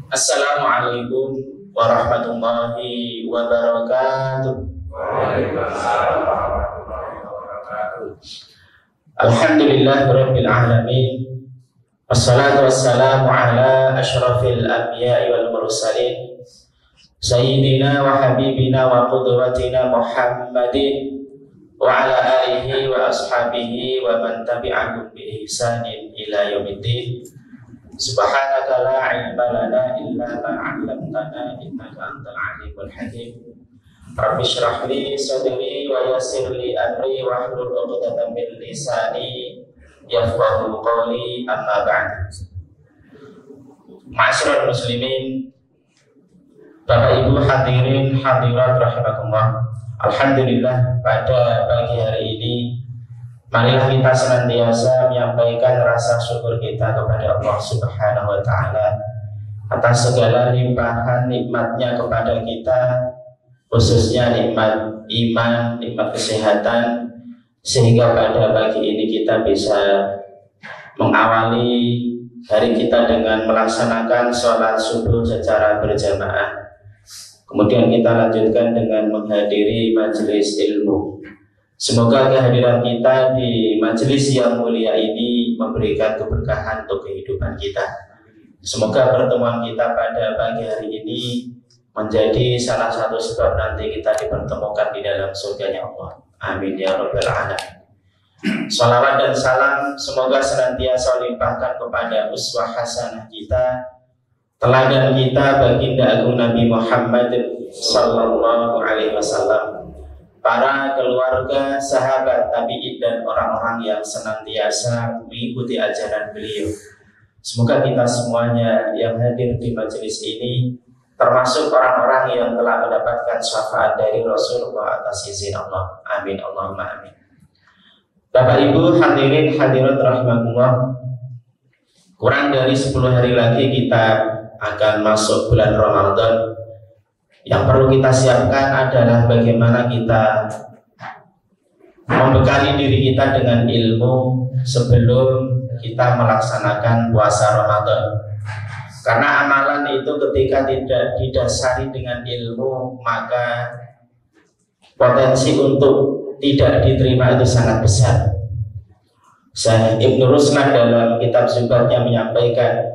Assalamualaikum warahmatullahi wabarakatuh. Waalaikumsalam warahmatullahi wabarakatuh. Alhamdulillahirabbil alamin. Wassalatu wassalamu ala asyrafil anbiya'i wal mursalin sayyidina wa habibina wa qudwatina Muhammadin wa ala alihi wa ashabihi wa man tabi'ahum bi ihsanin ila yaumiddin. Subhanaka la ilma lana illa ma 'allamtana innaka antal alimul hakim. Rabbi shrah li sadri wa yassir li amri wa hlul 'uqdatam min lisani yafqahu qawli, amma ba'd. Ma'asyiral muslimin, Bapak Ibu hadirin hadirat rahimakumullah. Alhamdulillah, pada pagi hari ini marilah kita senantiasa menyampaikan rasa syukur kita kepada Allah Subhanahu wa ta'ala atas segala limpahan nikmatnya kepada kita, khususnya nikmat iman, nikmat kesehatan, sehingga pada pagi ini kita bisa mengawali hari kita dengan melaksanakan sholat subuh secara berjamaah. Kemudian kita lanjutkan dengan menghadiri majelis ilmu. Semoga kehadiran kita di majelis yang mulia ini memberikan keberkahan untuk kehidupan kita. Semoga pertemuan kita pada pagi hari ini menjadi salah satu sebab nanti kita dipertemukan di dalam surganya Allah. Amin ya rabbal alamin. Salawat dan salam semoga senantiasa limpahkan kepada uswah hasanah kita, teladan kita, baginda agung Nabi Muhammad sallallahu alaihi wasallam, para keluarga, sahabat, tabi'in, dan orang-orang yang senantiasa mengikuti ajaran beliau. Semoga kita semuanya yang hadir di majelis ini termasuk orang-orang yang telah mendapatkan syafaat dari Rasulullah atas izin Allah. Amin Allahumma amin. Bapak Ibu hadirin hadirat rahimakumullah, kurang dari 10 hari lagi kita akan masuk bulan Ramadan. Yang perlu kita siapkan adalah bagaimana kita membekali diri kita dengan ilmu sebelum kita melaksanakan puasa Ramadan. Karena amalan itu ketika tidak didasari dengan ilmu, maka potensi untuk tidak diterima itu sangat besar. Syekh Ibnu Ruslan dalam kitab Zubatnya menyampaikan,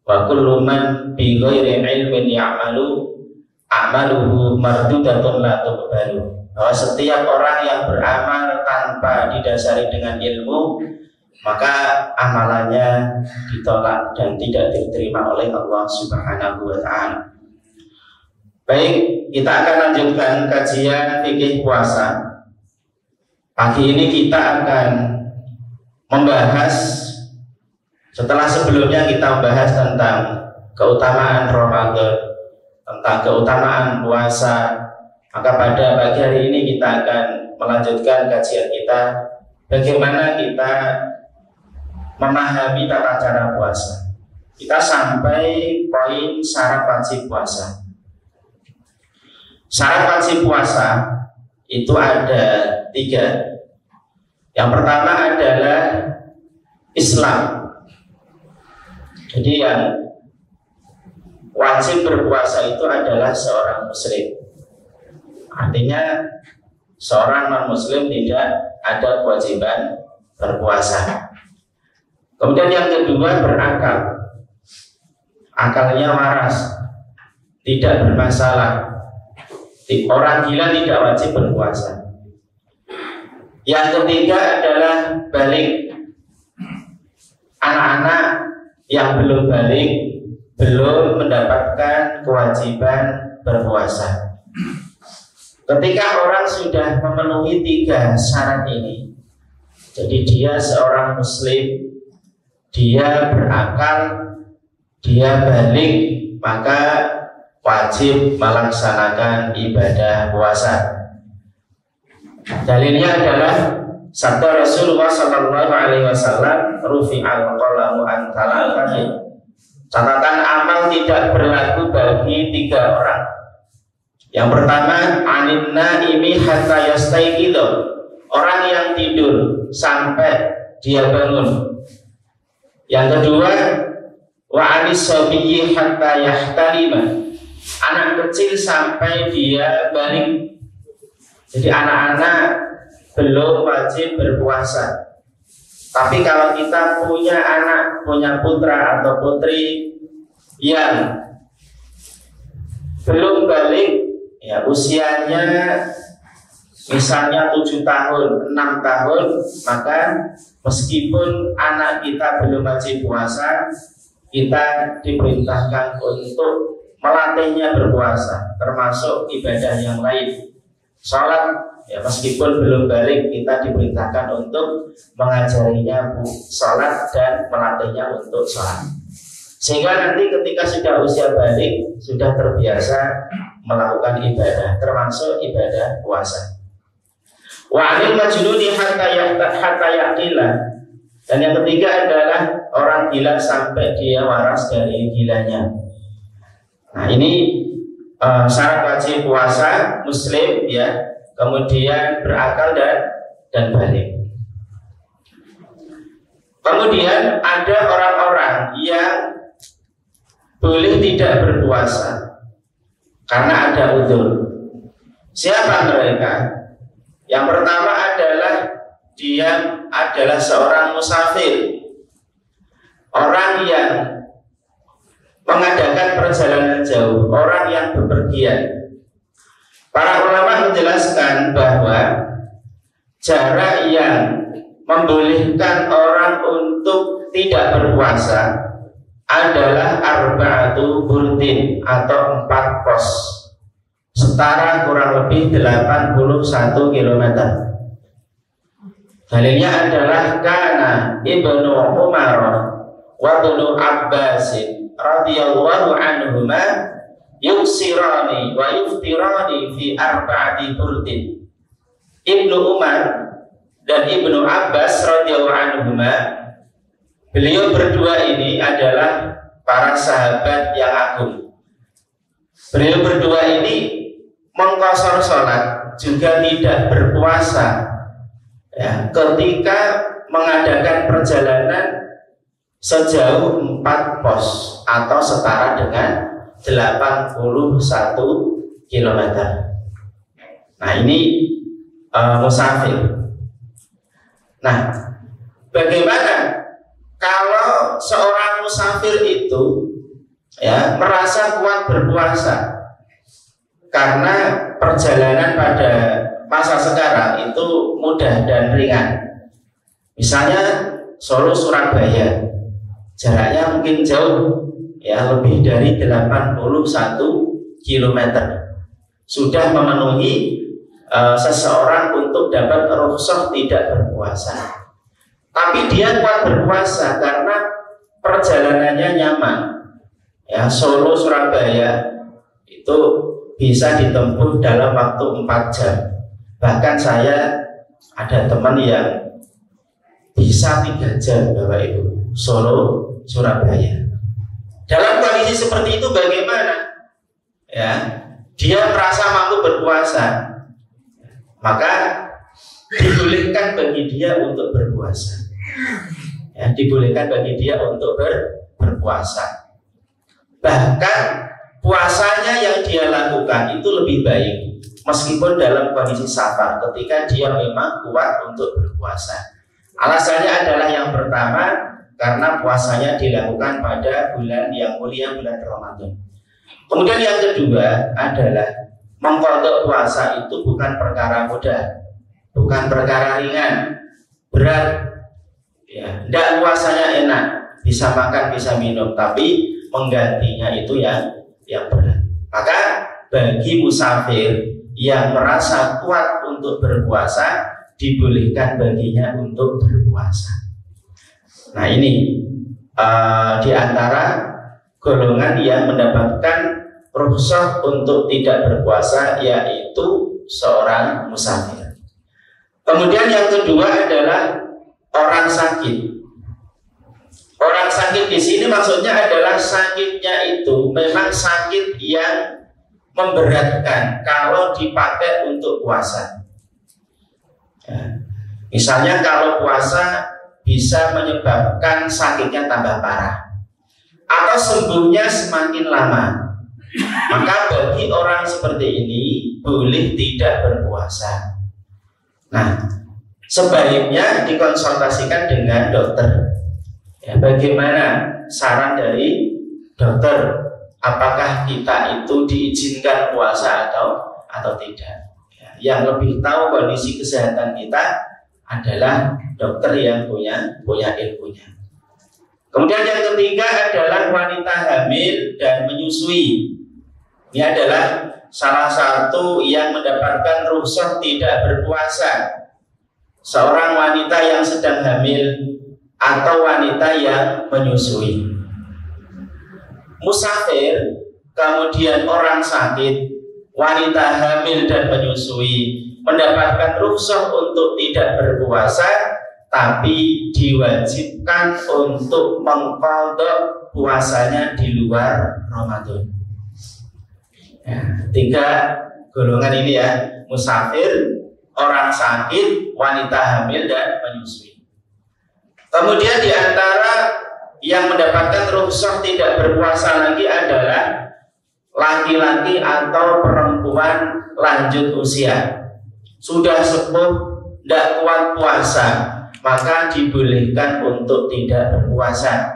wa kullu man bi ghairi ilmin ya'malu amaluhu mardudatun la tuqbalu. Bahwa setiap orang yang beramal tanpa didasari dengan ilmu, maka amalannya ditolak dan tidak diterima oleh Allah Subhanahu wa ta'ala. Baik, kita akan lanjutkan kajian fikih puasa. Pagi ini kita akan membahas, setelah sebelumnya kita membahas tentang keutamaan Ramadan, tentang keutamaan puasa, maka pada pagi hari ini kita akan melanjutkan kajian kita bagaimana kita memahami tata cara puasa. Kita sampai poin syarat wajib puasa. Syarat wajib puasa itu ada 3. Yang pertama adalah Islam. Jadi yang wajib berpuasa itu adalah seorang muslim. Artinya seorang non-muslim tidak ada kewajiban berpuasa. Kemudian yang kedua berakal. Akalnya waras, tidak bermasalah. Orang gila tidak wajib berpuasa. Yang ketiga adalah balik. Anak-anak yang belum balik belum mendapatkan kewajiban berpuasa. Ketika orang sudah memenuhi 3 syarat ini, jadi dia seorang muslim, dia berakal, dia balik, maka wajib melaksanakan ibadah puasa. Dalilnya adalah sabda Rasulullah sallallahu alaihi wasallam, rufi'al qalamu an thalathatin. Catatan amal tidak berlaku bagi 3 orang. Yang pertama, anin naimi hatta yastayqidu. Orang yang tidur sampai dia bangun. Yang kedua, Wa anis sabiyyi hatta yahtalima, anak kecil sampai dia balik. Jadi anak-anak belum wajib berpuasa. Tapi kalau kita punya anak, punya putra atau putri yang belum balik, ya usianya misalnya 7 tahun, 6 tahun, maka meskipun anak kita belum wajib puasa, kita diperintahkan untuk melatihnya berpuasa, termasuk ibadah yang lain. Sholat, ya meskipun belum balik, kita diperintahkan untuk mengajarinya sholat dan melatihnya untuk sholat. Sehingga nanti ketika sudah usia balik, sudah terbiasa melakukan ibadah, termasuk ibadah puasa. Wa 'anil majnuni hatta yaqila. Dan yang ketiga adalah orang gila sampai dia waras dari gilanya. Nah ini syarat wajib puasa muslim, ya, kemudian berakal dan balik. Kemudian ada orang-orang yang boleh tidak berpuasa karena ada udzur. Siapa mereka? Yang pertama adalah dia adalah seorang musafir, orang yang mengadakan perjalanan jauh, orang yang bepergian. Para ulama menjelaskan bahwa jarak yang membolehkan orang untuk tidak berpuasa adalah arba'atu burdin atau 4 pos, setara kurang lebih 81 km. Dalilnya adalah kana Ibnu Umar wa Ibnu Abbas radhiyallahu anhuma yuksirani wa yuftirani fi arba'ati burdin. Ibnu Umar dan Ibnu Abbas radhiyallahu anhuma, beliau berdua ini adalah para sahabat yang agung. Beliau berdua ini mengqashar salat, juga tidak berpuasa, ya, ketika mengadakan perjalanan sejauh 4 pos atau setara dengan 81 km. Nah ini musafir. Nah bagaimana kalau seorang musafir itu, ya, merasa kuat berpuasa karena perjalanan pada masa sekarang itu mudah dan ringan. Misalnya Solo Surabaya, jaraknya mungkin jauh, ya, lebih dari 81 km. Sudah memenuhi seseorang untuk dapat rukhsah tidak berpuasa. Tapi dia kuat berpuasa karena perjalanannya nyaman. Ya, Solo Surabaya itu bisa ditempuh dalam waktu 4 jam. Bahkan saya ada teman yang bisa 3 jam, Bapak Ibu, Solo Surabaya. Dalam kondisi seperti itu bagaimana? Ya, dia merasa mampu berpuasa, maka dibolehkan bagi dia untuk berpuasa. Ya, dibolehkan bagi dia untuk berpuasa. Bahkan puasanya yang dia lakukan itu lebih baik meskipun dalam kondisi safar, ketika dia memang kuat untuk berpuasa. Alasannya adalah yang pertama, karena puasanya dilakukan pada bulan yang mulia, bulan Ramadan. Kemudian yang kedua adalah mengqadha puasa itu bukan perkara mudah, bukan perkara ringan, berat. Ya, tidak puasanya enak, bisa makan, bisa minum, tapi menggantinya itu yang berat. Maka bagi musafir yang merasa kuat untuk berpuasa, dibolehkan baginya untuk berpuasa. Nah ini di antara golongan yang mendapatkan rukhsah untuk tidak berpuasa, yaitu seorang musafir. Kemudian yang kedua adalah orang sakit. Orang sakit di sini maksudnya adalah sakitnya itu memang sakit yang memberatkan kalau dipakai untuk puasa. Ya. Misalnya kalau puasa bisa menyebabkan sakitnya tambah parah, atau sembuhnya semakin lama. Maka bagi orang seperti ini boleh tidak berpuasa. Nah, sebaiknya dikonsultasikan dengan dokter. Ya, bagaimana saran dari dokter? Apakah kita itu diizinkan puasa atau tidak? Ya, yang lebih tahu kondisi kesehatan kita adalah dokter yang punya ilmunya. Kemudian yang ketiga adalah wanita hamil dan menyusui. Ini adalah salah satu yang mendapatkan rukhsah tidak berpuasa. Seorang wanita yang sedang hamil atau wanita yang menyusui. Musafir, kemudian orang sakit, wanita hamil dan menyusui mendapatkan rukhsah untuk tidak berpuasa, tapi diwajibkan untuk mengqadha puasanya di luar Ramadan. Ya, 3 golongan ini ya: musafir, orang sakit, wanita hamil dan menyusui. Kemudian di antara yang mendapatkan rukhsah tidak berpuasa lagi adalah laki-laki atau perempuan lanjut usia, sudah sepuh, tidak kuat puasa, maka dibolehkan untuk tidak berpuasa.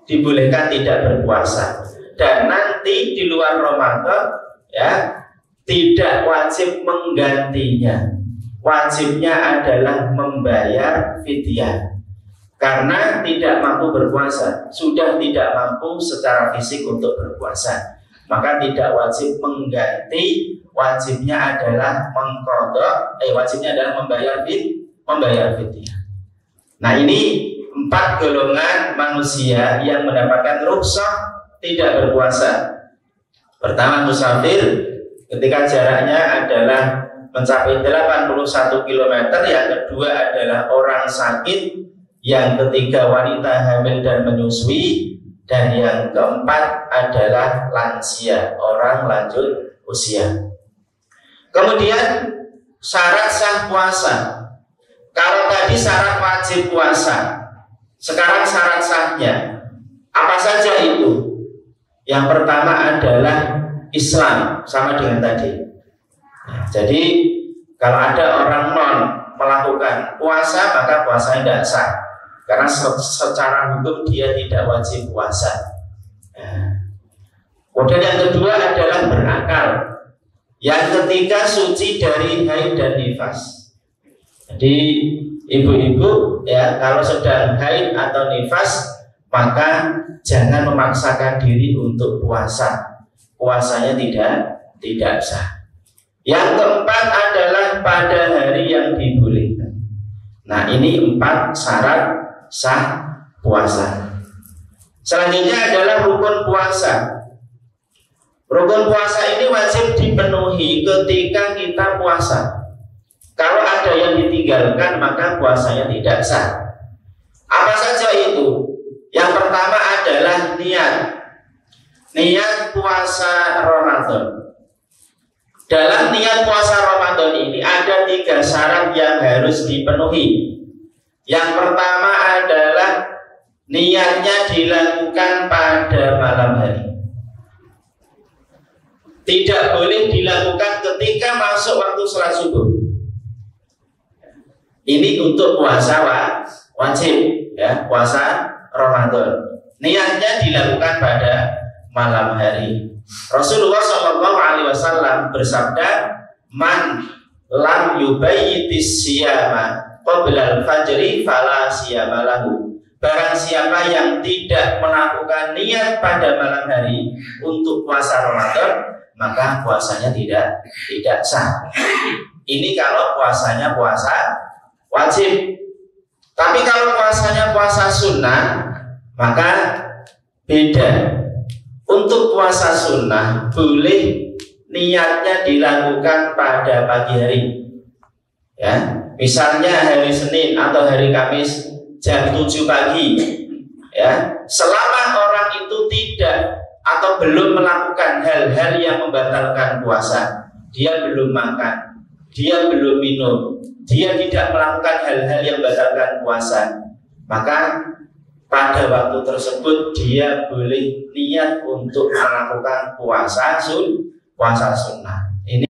Dibolehkan tidak berpuasa. Dan nanti di luar Ramadan ya tidak wajib menggantinya. Wajibnya adalah membayar fidyah. Karena tidak mampu berpuasa, sudah tidak mampu secara fisik untuk berpuasa, maka tidak wajib mengganti. Wajibnya adalah mengqadha, wajibnya adalah membayar fidyah. Nah, ini 4 golongan manusia yang mendapatkan rukhsah tidak berpuasa. Pertama, musafir, ketika jaraknya adalah mencapai 81 km. Yang kedua adalah orang sakit. Yang ketiga wanita hamil dan menyusui. Dan yang keempat adalah lansia, orang lanjut usia. Kemudian syarat sah puasa. Kalau tadi syarat wajib puasa, sekarang syarat sahnya apa saja itu? Yang pertama adalah Islam, sama dengan tadi. Nah, jadi kalau ada orang non melakukan puasa, maka puasanya tidak sah, karena secara hukum dia tidak wajib puasa. Nah, kemudian yang kedua adalah berakal. Yang ketiga suci dari haid dan nifas. Jadi ibu-ibu ya, kalau sedang haid atau nifas, maka jangan memaksakan diri untuk puasa. Puasanya tidak sah. Yang keempat adalah pada hari yang dibolehkan. Nah, ini 4 syarat sah puasa. Selanjutnya adalah rukun puasa. Rukun puasa ini wajib dipenuhi ketika kita puasa. Kalau ada yang ditinggalkan, maka puasanya tidak sah. Apa saja itu? Yang pertama adalah niat. Niat puasa Ramadan. Dalam niat puasa Ramadan ini ada 3 syarat yang harus dipenuhi. Yang pertama adalah niatnya dilakukan pada malam hari. Tidak boleh dilakukan ketika masuk waktu sholat subuh. Ini untuk puasa wajib ya, puasa Ramadan. Niatnya dilakukan pada malam hari. Rasulullah SAW bersabda, "Man lam yubayyitis siyama qabla al-fajri fala siyama lahu." Barang siapa yang tidak melakukan niat pada malam hari untuk puasa Ramadan, maka puasanya tidak sah. Ini kalau puasanya puasa wajib. Tapi kalau puasanya puasa sunnah, maka beda. Untuk puasa sunnah boleh niatnya dilakukan pada pagi hari. Ya, misalnya hari Senin atau hari Kamis jam 7 pagi. Ya, selama orang itu tidak atau belum melakukan hal-hal yang membatalkan puasa, dia belum makan, dia belum minum, dia tidak melakukan hal-hal yang membatalkan puasa, maka pada waktu tersebut dia boleh niat untuk melakukan puasa sunnah. Ini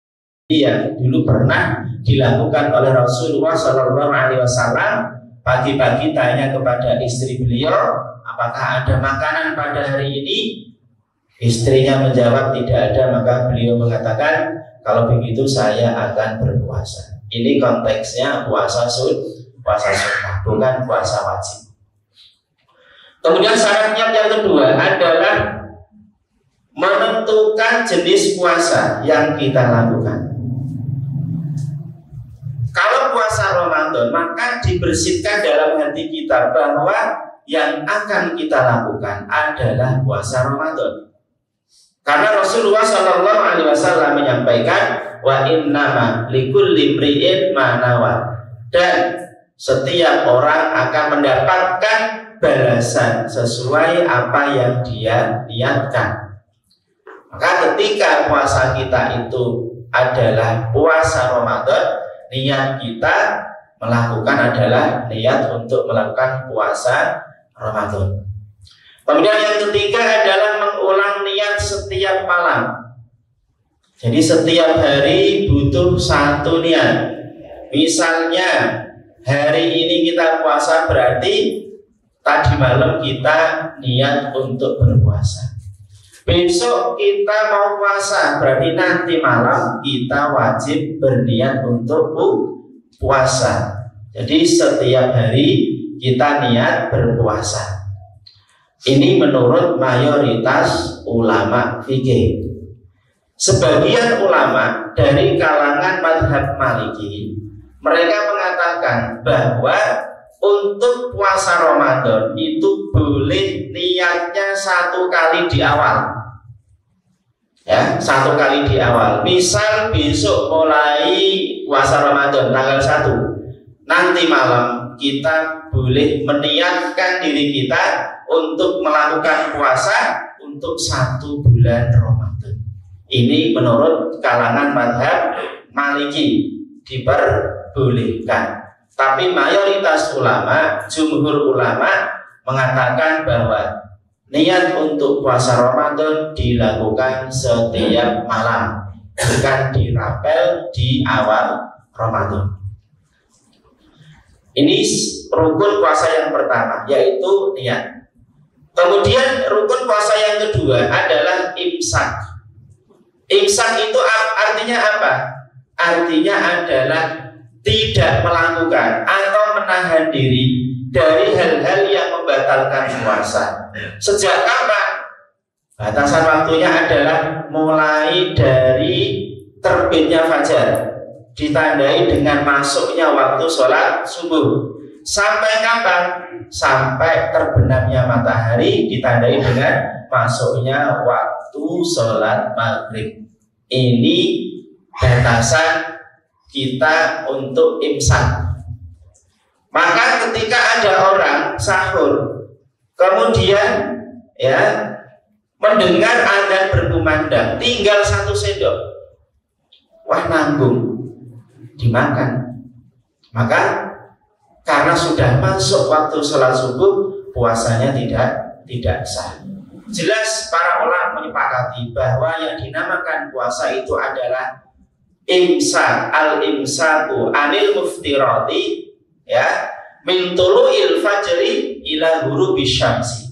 yang dulu pernah dilakukan oleh Rasulullah SAW. Pagi-pagi tanya kepada istri beliau, apakah ada makanan pada hari ini? Istrinya menjawab tidak ada, maka beliau mengatakan, kalau begitu saya akan berpuasa. Ini konteksnya puasa sunnah, bukan puasa wajib. Kemudian syaratnya yang kedua adalah menentukan jenis puasa yang kita lakukan. Kalau puasa Ramadan, maka dibersihkan dalam hati kita bahwa yang akan kita lakukan adalah puasa Ramadan. Karena Rasulullah SAW menyampaikan, wa innama likulli imri'in ma nawa, dan setiap orang akan mendapatkan balasan sesuai apa yang dia niatkan. Maka ketika puasa kita itu adalah puasa Ramadan, niat kita melakukan adalah niat untuk melakukan puasa Ramadan. Kemudian yang ketiga adalah mengulang niat setiap malam. Jadi setiap hari butuh satu niat. Misalnya hari ini kita puasa, berarti tadi malam kita niat untuk berpuasa. Besok kita mau puasa, berarti nanti malam kita wajib berniat untuk puasa. Jadi setiap hari kita niat berpuasa. Ini menurut mayoritas ulama fikih. Sebagian ulama dari kalangan mazhab Maliki, mereka mengatakan bahwa untuk puasa Ramadan itu boleh niatnya satu kali di awal. Ya, satu kali di awal. Misal besok mulai puasa Ramadan tanggal 1, nanti malam kita boleh meniatkan diri kita untuk melakukan puasa untuk 1 bulan Ramadan. Ini menurut kalangan mazhab Maliki diperbolehkan. Tapi mayoritas ulama, jumhur ulama mengatakan bahwa niat untuk puasa Ramadan dilakukan setiap malam, bukan dirapel di awal Ramadan. Ini rukun puasa yang pertama, yaitu niat. Kemudian rukun puasa yang kedua adalah imsak. Imsak itu artinya apa? Artinya adalah tidak melakukan atau menahan diri dari hal-hal yang membatalkan puasa. Sejak kapan? Batasan waktunya adalah mulai dari terbitnya fajar, ditandai dengan masuknya waktu sholat subuh. Sampai kapan? Sampai terbenamnya matahari, ditandai dengan masuknya waktu sholat maghrib. Ini batasan kita untuk imsak. Maka ketika ada orang sahur, kemudian ya mendengar adzan berkumandang, tinggal 1 sendok, wah nanggung, dimakan. Maka karena sudah masuk waktu sholat subuh, puasanya tidak sah. Jelas para ulama menyepakati bahwa yang dinamakan puasa itu adalah imsak, al-imsaku anil muftirati, ya, min tulu'il fajri ila ghurubi syamsi.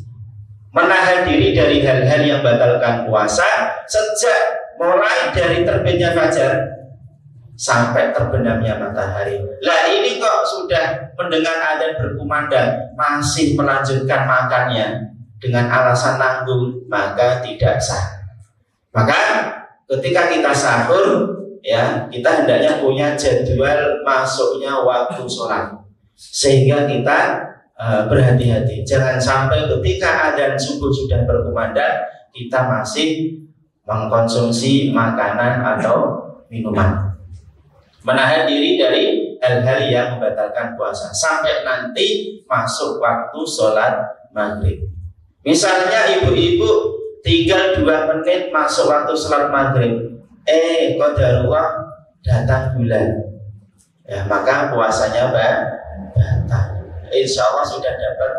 Menahan diri dari hal-hal yang batalkan puasa sejak mulai dari terbitnya fajar sampai terbenamnya matahari. Lah ini kok sudah mendengar adzan berkumandang masih melanjutkan makannya dengan alasan nanggung, maka tidak sah. Maka ketika kita sahur, ya, kita hendaknya punya jadwal masuknya waktu sholat, sehingga kita berhati-hati. Jangan sampai ketika adzan subuh sudah berkumandang kita masih mengkonsumsi makanan atau minuman. Menahan diri dari hal-hal yang membatalkan puasa sampai nanti masuk waktu sholat maghrib. Misalnya ibu-ibu tinggal 2 menit masuk waktu sholat maghrib, qadarullah datang bulan, ya, maka puasanya batal. Insya Allah sudah dapat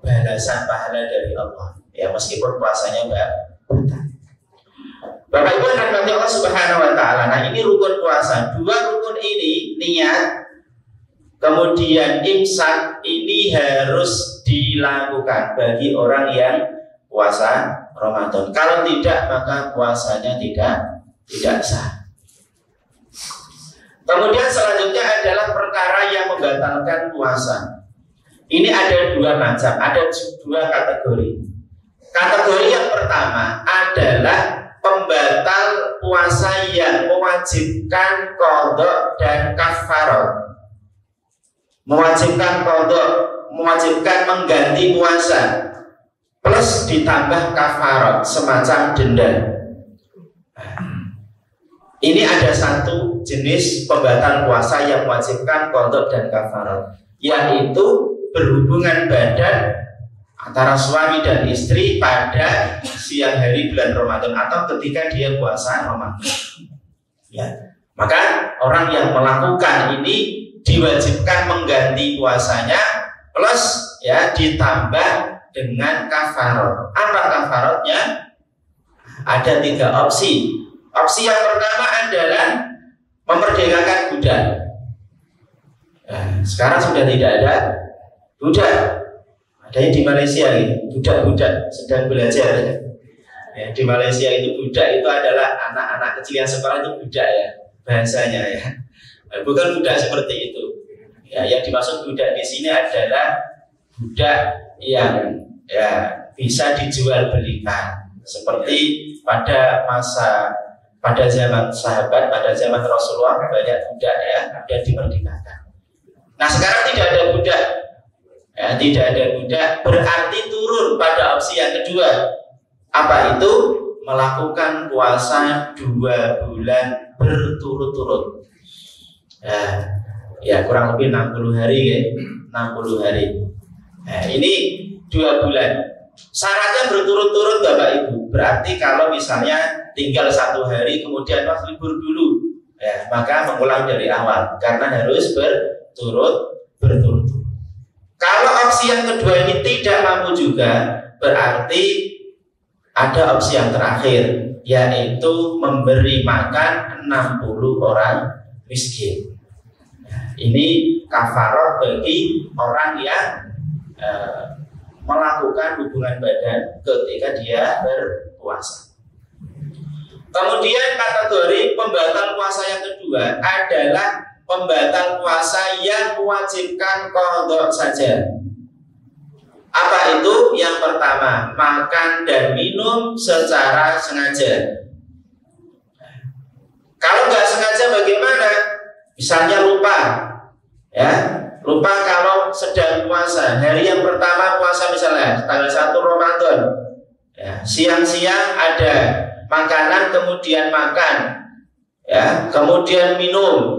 balasan pahala dari Allah. Ya meskipun puasanya batal. Bapak Ibu yang dirahmati Allah Subhanahu wa taala. Nah, ini rukun puasa. Dua rukun ini, niat kemudian imsak, ini harus dilakukan bagi orang yang puasa Ramadan. Kalau tidak, maka puasanya tidak sah. Kemudian selanjutnya adalah perkara yang membatalkan puasa. Ini ada dua macam, ada dua kategori. Kategori yang pertama adalah pembatal puasa yang mewajibkan qadha dan kafarat. Mewajibkan qadha, mewajibkan mengganti puasa plus ditambah kafarat, semacam denda. Ini ada satu jenis pembatal puasa yang mewajibkan qadha dan kafarat, yaitu berhubungan badan antara suami dan istri pada siang hari bulan Ramadan atau ketika dia puasa Ramadan. Ya, maka orang yang melakukan ini diwajibkan mengganti puasanya plus ya ditambah dengan kafarat. Apa kafaratnya? Ada 3 opsi. Opsi yang pertama adalah memerdekakan budak. Nah, sekarang sudah tidak ada budak. Adanya di Malaysia ini, budak-budak sedang belajar ya, di Malaysia itu budak itu adalah anak-anak kecil yang sekolah itu budak ya, bahasanya ya. Bukan budak seperti itu. Ya, yang dimaksud budak di sini adalah budak yang ya bisa dijual belikan. Seperti pada zaman sahabat, pada zaman Rasulullah banyak budak ya, ada dimerdekakan. Nah, sekarang tidak ada budak. Ya, tidak ada budak, berarti turun pada opsi yang kedua. Apa itu? Melakukan puasa 2 bulan berturut-turut. Ya kurang lebih 60 hari ya, 60 hari. Nah, ini 2 bulan. Syaratnya berturut-turut Bapak Ibu. Berarti kalau misalnya tinggal 1 hari kemudian libur dulu, ya, maka mengulang dari awal karena harus berturut-turut. Kalau opsi yang kedua ini tidak mampu juga, berarti ada opsi yang terakhir, yaitu memberi makan 60 orang miskin. Ini kafarat bagi orang yang melakukan hubungan badan ketika dia berpuasa. Kemudian kategori pembatal puasa yang kedua adalah pembatal puasa yang mewajibkan qadha saja. Apa itu? Yang pertama, makan dan minum secara sengaja. Kalau nggak sengaja bagaimana? Misalnya lupa, ya, lupa kalau sedang puasa. Hari yang pertama puasa misalnya tanggal 1 Ramadan, ya, siang-siang ada makanan kemudian makan, ya, kemudian minum.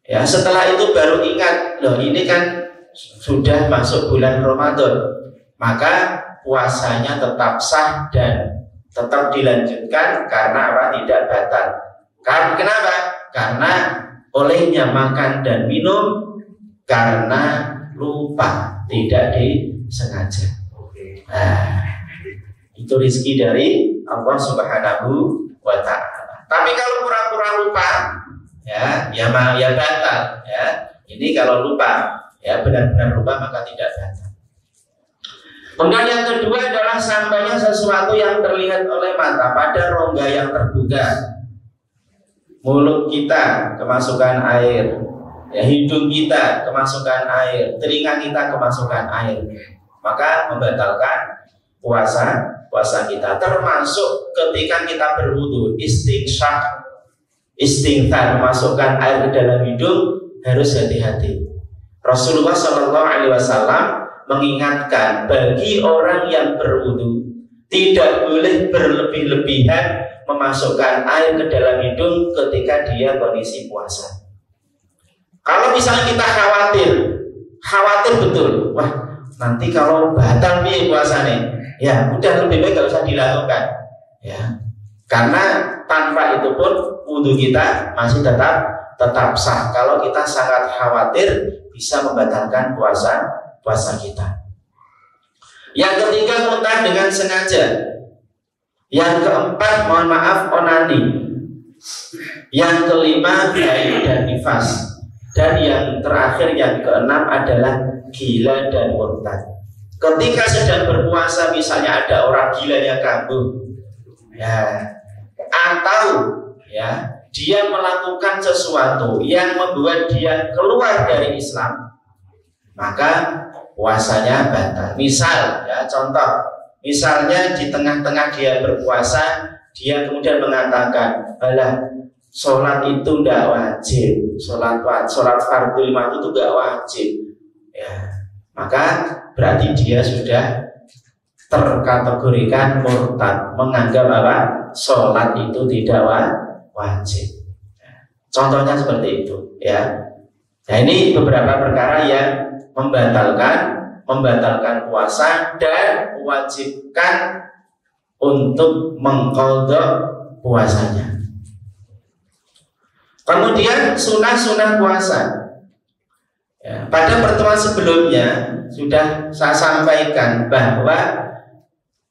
Ya, setelah itu baru ingat, loh ini kan sudah masuk bulan Ramadan, maka puasanya tetap sah dan tetap dilanjutkan karena apa? Tidak batal. Kenapa? Karena olehnya makan dan minum karena lupa, tidak disengaja. Nah, itu rezeki dari Allah Subhanahu wa ta'ala. Tapi kalau pura-pura lupa, ya batal ya. Ini kalau lupa, ya benar-benar lupa maka tidak batal. Kemudian yang kedua adalah sampainya sesuatu yang terlihat oleh mata pada rongga yang terbuka. Mulut kita kemasukan air, ya, hidung kita kemasukan air, telinga kita kemasukan air, maka membatalkan puasa kita. Termasuk ketika kita berwudu, istinshaq, memasukkan air ke dalam hidung, harus hati-hati. Rasulullah SAW mengingatkan bagi orang yang berwudu tidak boleh berlebih-lebihan memasukkan air ke dalam hidung ketika dia kondisi puasa. Kalau misalnya kita khawatir betul, wah nanti kalau batal nih puasanya, ya udah lebih baik gak usah dilakukan, ya, karena tanpa itu pun wudu kita masih tetap sah. Kalau kita sangat khawatir bisa membatalkan puasa kita. Yang ketiga muntah dengan sengaja. Yang keempat mohon maaf onani. Yang kelima haid dan nifas. Dan yang terakhir yang keenam adalah gila dan murtad. Ketika sedang berpuasa misalnya ada orang gilanya kambuh, ya, atau ya dia melakukan sesuatu yang membuat dia keluar dari Islam, maka puasanya batal. Misal, ya contoh, misalnya di tengah-tengah dia berpuasa, dia kemudian mengatakan, alah, sholat itu tidak wajib, sholat fardhu 5 itu tidak wajib, ya, maka berarti dia sudah terkategorikan murtad, menganggap apa? Sholat itu tidak wajib. Contohnya seperti itu, ya. Nah ini beberapa perkara yang membatalkan puasa dan mewajibkan untuk mengqadha puasanya. Kemudian sunah-sunah puasa. Ya, pada pertemuan sebelumnya sudah saya sampaikan bahwa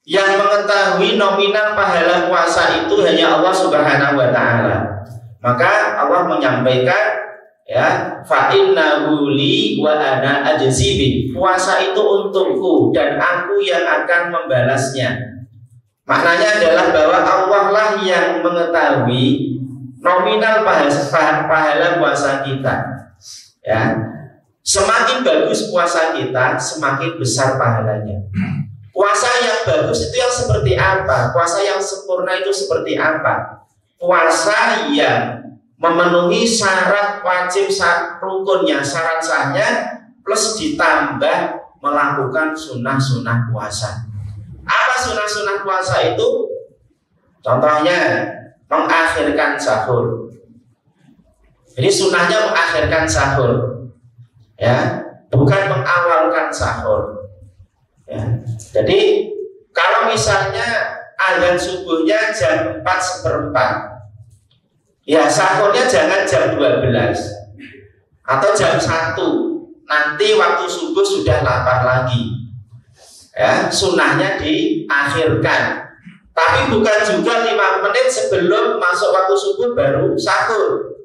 yang mengetahui nominal pahala puasa itu hanya Allah Subhanahu wa taala. Maka Allah menyampaikan, ya, fa innahu li wa ana ajzi bi. Puasa itu untukku dan aku yang akan membalasnya. Maknanya adalah bahwa Allah lah yang mengetahui nominal pahala puasa kita. Ya. Semakin bagus puasa kita, semakin besar pahalanya. Puasa yang bagus itu yang seperti apa? Puasa yang sempurna itu seperti apa? Puasa yang memenuhi syarat wajib, rukunnya, syarat sahnya, plus ditambah melakukan sunnah-sunnah puasa. Apa sunnah-sunnah puasa itu? Contohnya mengakhirkan sahur. Jadi sunnahnya mengakhirkan sahur, ya, bukan mengawalkan sahur. Ya. Jadi kalau misalnya azan subuhnya jam 4:04, ya sahurnya jangan jam 12 atau jam 1. Nanti waktu subuh sudah lapar lagi. Ya, sunnahnya diakhirkan. Tapi bukan juga 5 menit sebelum masuk waktu subuh baru sahur.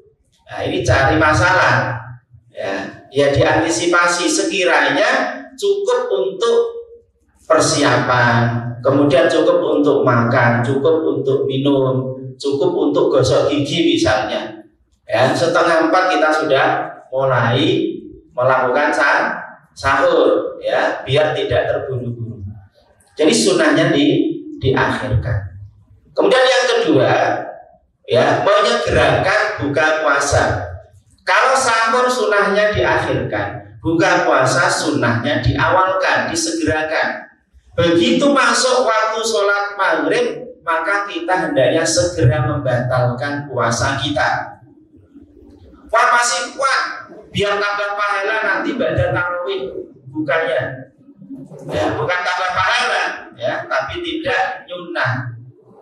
Nah, ini cari masalah. Ya diantisipasi sekiranya cukup untuk persiapan, kemudian cukup untuk makan, cukup untuk minum, cukup untuk gosok gigi misalnya. Ya, 3:30 kita sudah mulai melakukan sahur, ya, biar tidak terburu-buru. Jadi sunnahnya diakhirkan. Kemudian yang kedua, ya, menyegerakan buka puasa. Kalau sahur sunnahnya diakhirkan, buka puasa sunnahnya diawalkan, disegerakan. Begitu masuk waktu sholat maghrib, maka kita hendaknya segera membatalkan puasa kita. Wah, masih kuat, biar tambah pahala nanti pada tarawih bukannya. Ya, bukan tambah pahala, ya, tapi tidak nyunnah,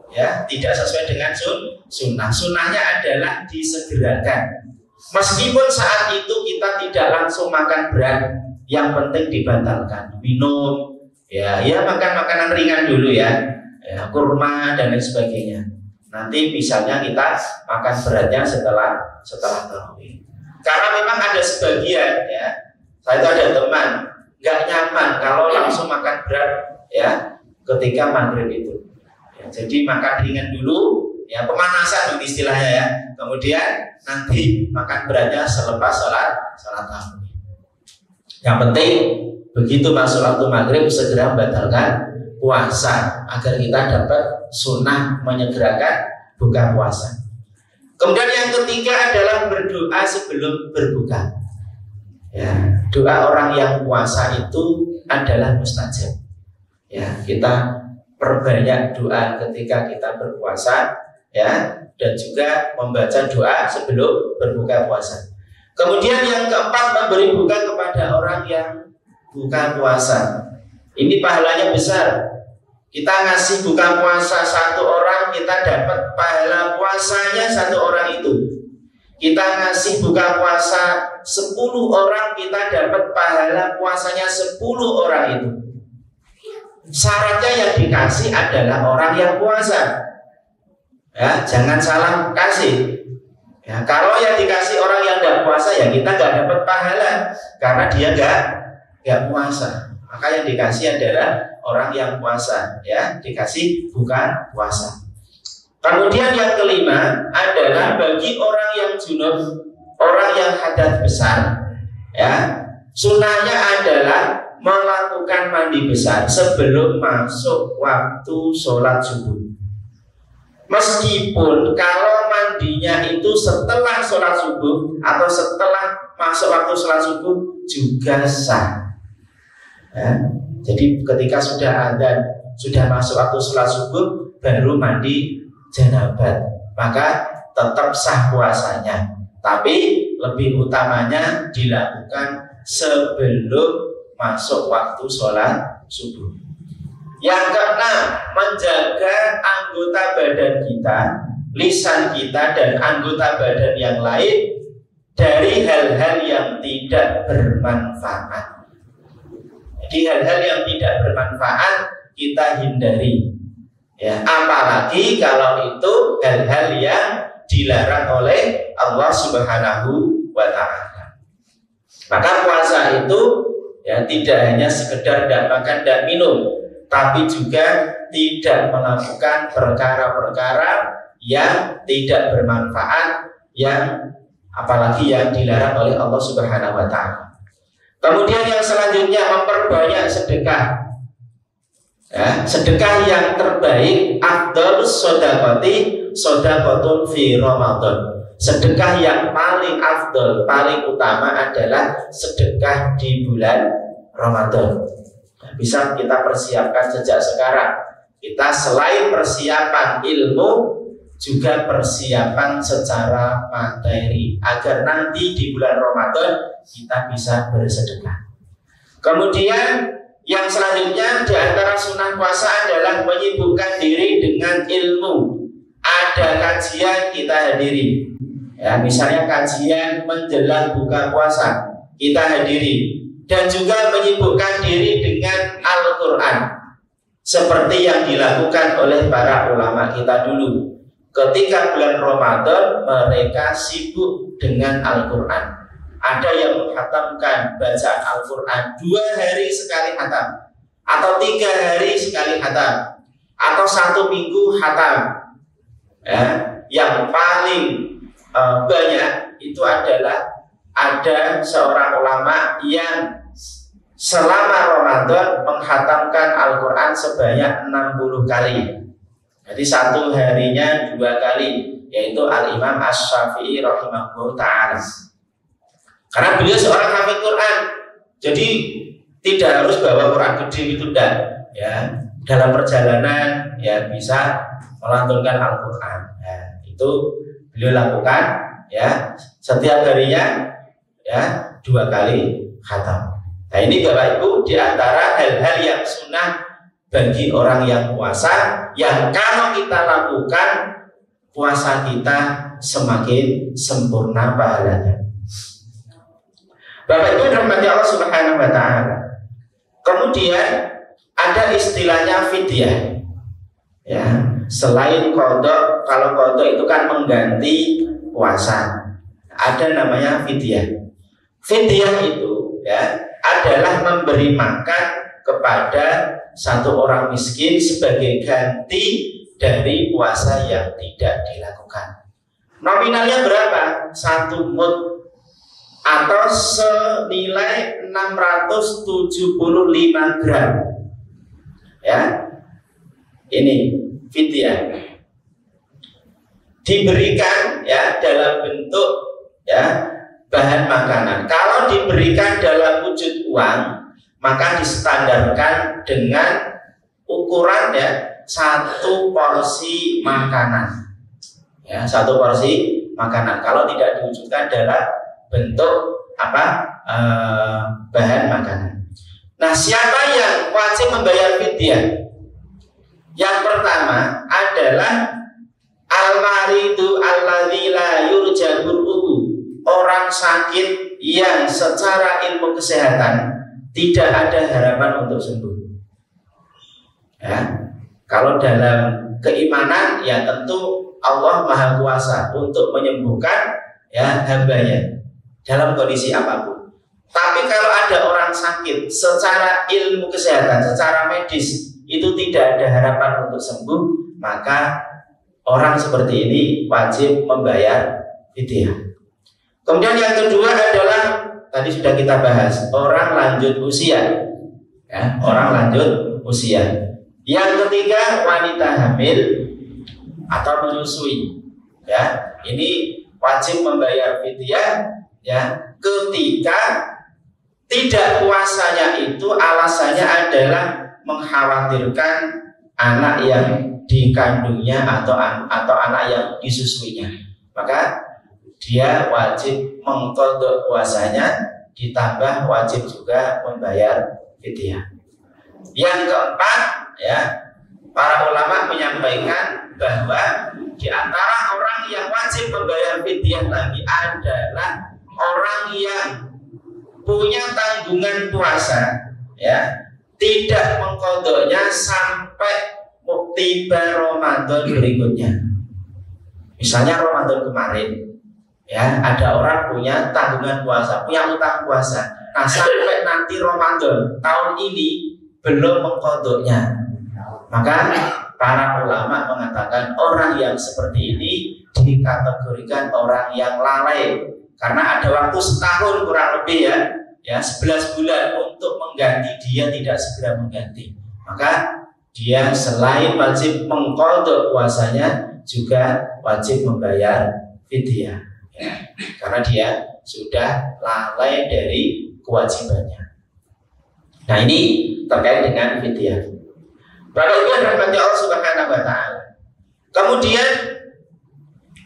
ya, tidak sesuai dengan sunnah. Sunnahnya adalah disegerakan. Meskipun saat itu kita tidak langsung makan berat, yang penting dibatalkan. Minum, ya makan makanan ringan dulu, ya, kurma dan lain sebagainya. Nanti misalnya kita makan beratnya setelah tarawih. Karena memang ada sebagian, ya, saya itu ada teman nggak nyaman kalau langsung makan berat, ya, ketika maghrib itu. Ya, jadi makan ringan dulu, ya, pemanasan istilahnya, ya. Kemudian nanti makan beratnya selepas sholat tarawih. Yang penting begitu masuk waktu maghrib segera membatalkan puasa agar kita dapat sunnah menyegerakan buka puasa. Kemudian yang ketiga adalah berdoa sebelum berbuka. Ya, doa orang yang puasa itu adalah mustajab. Ya, kita perbanyak doa ketika kita berpuasa, ya, dan juga membaca doa sebelum berbuka puasa. Kemudian yang keempat, memberi buka kepada orang yang buka puasa. Ini pahalanya besar. Kita ngasih buka puasa 1 orang, kita dapat pahala puasanya 1 orang itu. Kita ngasih buka puasa 10 orang, kita dapat pahala puasanya 10 orang itu. syaratnya yang dikasih adalah orang yang puasa. Ya, jangan salah kasih. Ya, kalau yang dikasih orang yang tidak puasa, ya kita nggak dapat pahala karena dia nggak puasa. Maka yang dikasih adalah orang yang puasa, ya, dikasih bukan puasa. Kemudian yang kelima adalah bagi orang yang junub, orang yang hadas besar, ya, sunnahnya adalah melakukan mandi besar sebelum masuk waktu sholat subuh. Meskipun kalau mandinya itu setelah sholat subuh atau setelah masuk waktu sholat subuh juga sah. Ya, jadi ketika sudah adzan, sudah masuk waktu sholat subuh baru mandi janabat, maka tetap sah puasanya. Tapi lebih utamanya dilakukan sebelum masuk waktu sholat subuh. Yang keenam, menjaga anggota badan kita, lisan kita dan anggota badan yang lain dari hal-hal yang tidak bermanfaat. Jadi hal-hal yang tidak bermanfaat kita hindari. Ya, apalagi kalau itu hal-hal yang dilarang oleh Allah Subhanahu wa Ta'ala. Maka puasa itu ya tidak hanya sekedar tidak makan, tidak minum, tapi juga tidak melakukan perkara-perkara yang tidak bermanfaat, yang apalagi yang dilarang oleh Allah Subhanahu wa Ta'ala. Kemudian yang selanjutnya memperbanyak sedekah. Ya, sedekah yang terbaik afdhalus shadaqati shadaqatun fi Ramadan. Sedekah yang paling afdal, paling utama adalah sedekah di bulan Ramadan. Bisa kita persiapkan sejak sekarang. Kita selain persiapan ilmu, juga persiapan secara materi agar nanti di bulan Ramadan kita bisa bersedekah. Kemudian yang selanjutnya di antara sunnah puasa adalah menyibukkan diri dengan ilmu. Ada kajian kita hadiri. Ya, misalnya kajian menjelang buka puasa kita hadiri. Dan juga menyibukkan diri dengan Al-Quran seperti yang dilakukan oleh para ulama kita dulu. Ketika bulan Ramadan mereka sibuk dengan Al-Quran. Ada yang menghatamkan bacaan Al-Quran 2 hari sekali hatam, atau 3 hari sekali hatam, atau 1 minggu hatam. Ya, yang paling banyak itu adalah ada seorang ulama yang selama Ramadan menghatamkan Al-Quran sebanyak 60 kali. Jadi 1 harinya 2 kali, yaitu Al-Imam Asy-Syafi'i rahimahullah ta'ala. Karena beliau seorang hafid Quran, jadi tidak harus bawa Quran gede itu enggak, ya. Dalam perjalanan ya bisa melantunkan Al-Quran. Ya, itu beliau lakukan ya setiap harinya ya 2 kali khatam. Nah ini Bapak Ibu di antara hal-hal yang sunnah bagi orang yang puasa, yang kalau kita lakukan puasa kita semakin sempurna pahalanya. Bapak Ibu rahmati Allah Subhanahu wa Ta'ala. Kemudian ada istilahnya fidyah. Ya, selain qadha, kalau qadha itu kan mengganti puasa. Ada namanya fidyah. Fidyah itu ya adalah memberi makan kepada 1 orang miskin sebagai ganti dari puasa yang tidak dilakukan. Nominalnya berapa? 1 mud atau senilai 675 gram. Ya, ini fidyah diberikan ya dalam bentuk ya bahan makanan. Kalau diberikan dalam wujud uang, maka distandarkan dengan ukuran ya 1 porsi makanan. Ya, 1 porsi makanan. Kalau tidak diwujudkan dalam bentuk bahan makanan. Nah, siapa yang wajib membayar fidyah? Yang pertama adalah al-maridu alladzi la yurja bur'uhu, orang sakit yang secara ilmu kesehatan tidak ada harapan untuk sembuh. Ya, kalau dalam keimanan ya tentu Allah Maha Kuasa untuk menyembuhkan ya hambanya dalam kondisi apapun. Tapi kalau ada orang sakit secara ilmu kesehatan, secara medis itu tidak ada harapan untuk sembuh, maka orang seperti ini wajib membayar fidyah. Kemudian yang kedua adalah tadi sudah kita bahas, orang lanjut usia. Ya, orang lanjut usia. Yang ketiga, wanita hamil atau menyusui. Ya, ini wajib membayar fidyah ya ketika tidak puasanya itu alasannya adalah mengkhawatirkan anak yang dikandungnya atau anak yang disusuinya. Maka dia wajib mengqadha puasanya, ditambah wajib juga membayar fidyah. Yang keempat ya, para ulama menyampaikan bahwa di antara orang yang wajib membayar fidyah lagi adalah orang yang punya tanggungan puasa ya, tidak mengqadhanya sampai tiba Ramadan berikutnya. Misalnya Ramadan kemarin ya, ada orang punya tanggungan puasa, punya utang puasa. Nah, sampai nanti Ramadan tahun ini belum mengqadhanya. Maka para ulama mengatakan orang yang seperti ini dikategorikan orang yang lalai, karena ada waktu setahun kurang lebih ya 11 bulan untuk mengganti, dia tidak segera mengganti. Maka dia selain wajib mengqadha puasanya juga wajib membayar fidyah ya, karena dia sudah lalai dari kewajibannya. Nah, ini terkait dengan fidyah. Bapak Ibu yang dirahmati Allah Subhanahu wa taala. Kemudian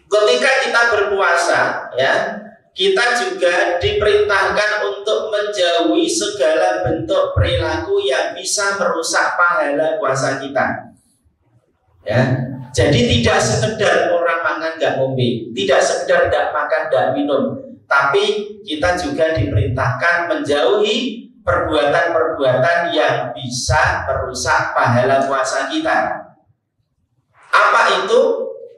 ketika kita berpuasa ya, kita juga diperintahkan untuk menjauhi segala bentuk perilaku yang bisa merusak pahala puasa kita. Ya, jadi tidak sekedar orang makan nggak ngombe, tidak sekedar nggak makan nggak minum, tapi kita juga diperintahkan menjauhi perbuatan-perbuatan yang bisa merusak pahala puasa kita. Apa itu?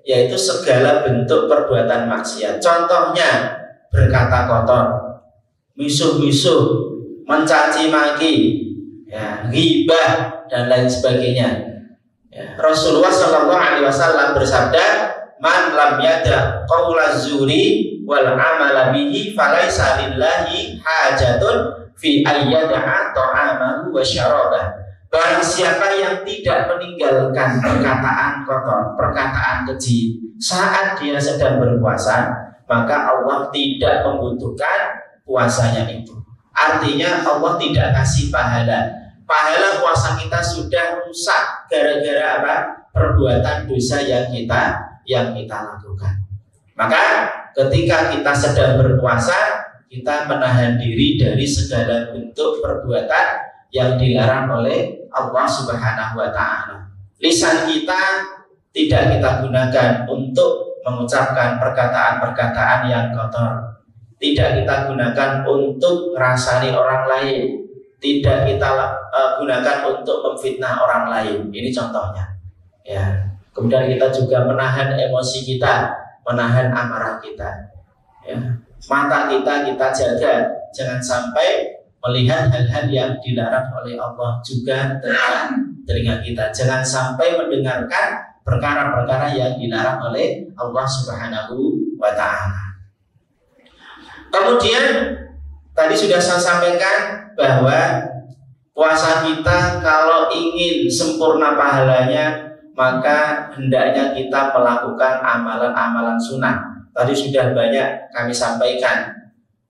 Yaitu segala bentuk perbuatan maksiat. Contohnya berkata kotor, misuh-misuh, mencaci maki, ya, ghibah dan lain sebagainya. Ya, Rasulullah Shallallahu Alaihi Wasallam bersabda, "Man lam yada qaula zuri wal amala bihi, falaisa lillahi hajatun fi ayyada'a ta'amahu wa syarabah." Barang siapa yang tidak meninggalkan perkataan kotor, perkataan keji saat dia sedang berpuasa, maka Allah tidak membutuhkan puasanya itu. Artinya Allah tidak kasih pahala. Pahala puasa kita sudah rusak gara-gara apa? Perbuatan dosa yang kita lakukan. Maka ketika kita sedang berpuasa, kita menahan diri dari segala bentuk perbuatan yang dilarang oleh Allah Subhanahu wa taala. Lisan kita tidak kita gunakan untuk mengucapkan perkataan-perkataan yang kotor. Tidak kita gunakan untuk ngerasani orang lain. Tidak kita gunakan untuk memfitnah orang lain. Ini contohnya. Ya. Kemudian kita juga menahan emosi kita, menahan amarah kita. Ya. Mata kita jaga, jangan sampai melihat hal-hal yang dilarang oleh Allah. Juga telinga kita, jangan sampai mendengarkan perkara-perkara yang dilarang oleh Allah Subhanahu wa ta'ala. Kemudian tadi sudah saya sampaikan bahwa puasa kita kalau ingin sempurna pahalanya, maka hendaknya kita melakukan amalan-amalan sunnah. Tadi sudah banyak kami sampaikan,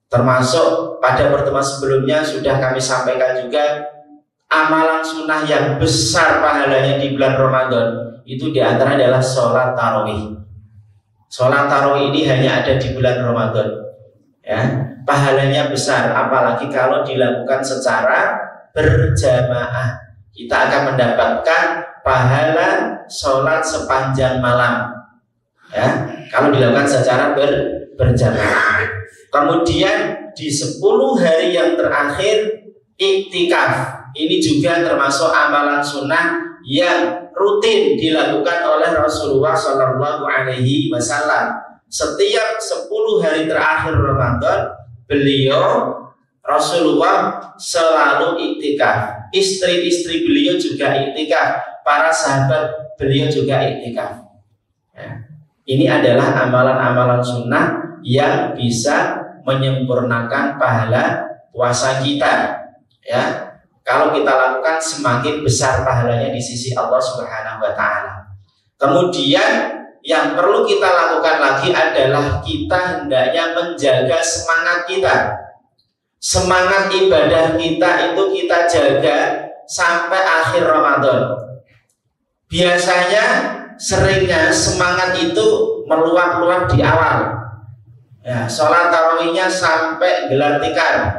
termasuk pada pertemuan sebelumnya sudah kami sampaikan juga amalan sunnah yang besar pahalanya di bulan Ramadan. Itu diantara adalah sholat tarawih. Sholat tarawih ini hanya ada di bulan Ramadan. Ya, pahalanya besar, apalagi kalau dilakukan secara berjamaah. Kita akan mendapatkan pahala sholat sepanjang malam. Ya, kalau dilakukan secara berjamaah. Kemudian di 10 hari yang terakhir iktikaf. Ini juga termasuk amalan sunnah yang rutin dilakukan oleh Rasulullah Shallallahu Alaihi Wasallam. Setiap 10 hari terakhir Ramadan, beliau Rasulullah selalu iktikaf. Istri-istri beliau juga iktikaf. Para sahabat beliau juga iktikaf. Ya. Ini adalah amalan-amalan sunnah yang bisa menyempurnakan pahala puasa kita. Ya, kalau kita lakukan semakin besar pahalanya di sisi Allah Subhanahu Wa Taala. Kemudian yang perlu kita lakukan lagi adalah kita hendaknya menjaga semangat kita. Semangat ibadah kita itu kita jaga sampai akhir Ramadan. Biasanya seringnya semangat itu meluap-luap di awal. Ya, sholat tarawihnya sampai gelar tikar.